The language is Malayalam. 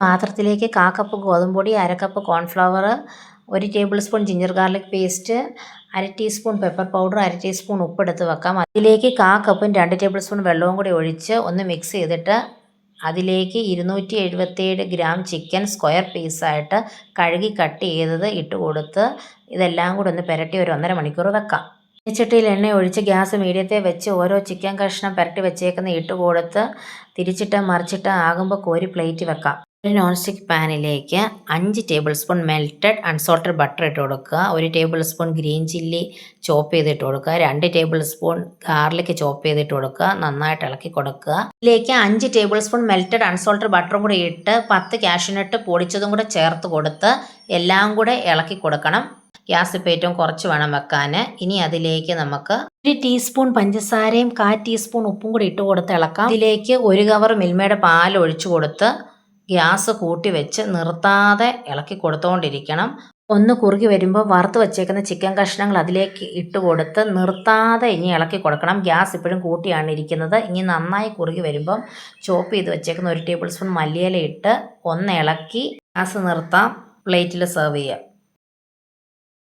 പാത്രത്തിലേക്ക് 1/4 കപ്പ് ഗോതമ്പ് പൊടി, 1/2 cup cornflour, 1 tablespoon ginger garlic paste, 1/2 teaspoon pepper powder, 1/2 teaspoon ഉപ്പെടുത്ത് വെക്കാം. അതിലേക്ക് 1/4 കപ്പും 2 ടേബിൾ സ്പൂൺ വെള്ളവും കൂടി ഒഴിച്ച് ഒന്ന് മിക്സ് ചെയ്തിട്ട് അതിലേക്ക് 277 ഗ്രാം ചിക്കൻ സ്ക്വയർ പീസായിട്ട് കഴുകി കട്ട് ചെയ്തത് ഇട്ട് കൊടുത്ത് ഇതെല്ലാം കൂടി ഒന്ന് പുരട്ടി ഒരു 1.5 മണിക്കൂർ വെക്കാം. ചട്ടിയിൽ എണ്ണ ഒഴിച്ച് ഗ്യാസ് മീഡിയത്തിൽ വെച്ച് ഓരോ ചിക്കൻ കഷ്ണം പുരട്ടി വെച്ചേക്കുന്ന ഇട്ട് കൊടുത്ത് തിരിച്ചിട്ട് മറിച്ചിട്ട് ആകുമ്പോൾ കോരി പ്ലേറ്റ് വെക്കാം. ഒരു നോൺ സ്റ്റിക്ക് പാനിലേക്ക് 5 table spoon melted unsalted butter ഇട്ട് കൊടുക്കുക. 1 ടേബിൾ സ്പൂൺ ഗ്രീൻ ചില്ലി ചോപ്പ് ചെയ്തിട്ട് കൊടുക്കുക. 2 ടേബിൾ സ്പൂൺ ഗാർലിക് ചോപ്പ് ചെയ്തിട്ട് കൊടുക്കുക. നന്നായിട്ട് ഇളക്കി കൊടുക്കുക. ഇതിലേക്ക് 5 ടേബിൾ സ്പൂൺ മെൽറ്റഡ് അൺസോൾട്ടഡ് ബട്ടറും കൂടി ഇട്ട് 10 കാഷ്യൂനട്ട് പൊടിച്ചതും കൂടെ ചേർത്ത് കൊടുത്ത് എല്ലാം കൂടെ ഇളക്കി കൊടുക്കണം. ഗ്യാസ് ഇപ്പോൾ ഏറ്റവും കുറച്ച് വേണം വെക്കാൻ. ഇനി അതിലേക്ക് നമുക്ക് 1 ടീസ്പൂൺ പഞ്ചസാരയും 1/4 ടീസ്പൂൺ ഉപ്പും കൂടി ഇട്ട് കൊടുത്ത് ഇളക്കാം. ഇതിലേക്ക് 1 കവർ മിൽമയുടെ പാൽ ഒഴിച്ചു കൊടുത്ത് ഗ്യാസ് കൂട്ടി വെച്ച് നിർത്താതെ ഇളക്കി കൊടുത്തുകൊണ്ടിരിക്കണം. ഒന്ന് കുറുകി വരുമ്പോൾ വറുത്ത് വെച്ചേക്കുന്ന ചിക്കൻ കഷ്ണങ്ങൾ അതിലേക്ക് ഇട്ട് കൊടുത്ത് നിർത്താതെ ഇനി ഇളക്കി കൊടുക്കണം. ഗ്യാസ് ഇപ്പോഴും കൂട്ടിയാണ് ഇരിക്കുന്നത്. ഇനി നന്നായി കുറുകി വരുമ്പം ചോപ്പ് ചെയ്ത് വെച്ചേക്കുന്ന 1 ടേബിൾ സ്പൂൺ മല്ലിയില ഇട്ട് ഒന്ന് ഇളക്കി ഗ്യാസ് നിർത്താം. പ്ലേറ്റിൽ സെർവ് ചെയ്യാം.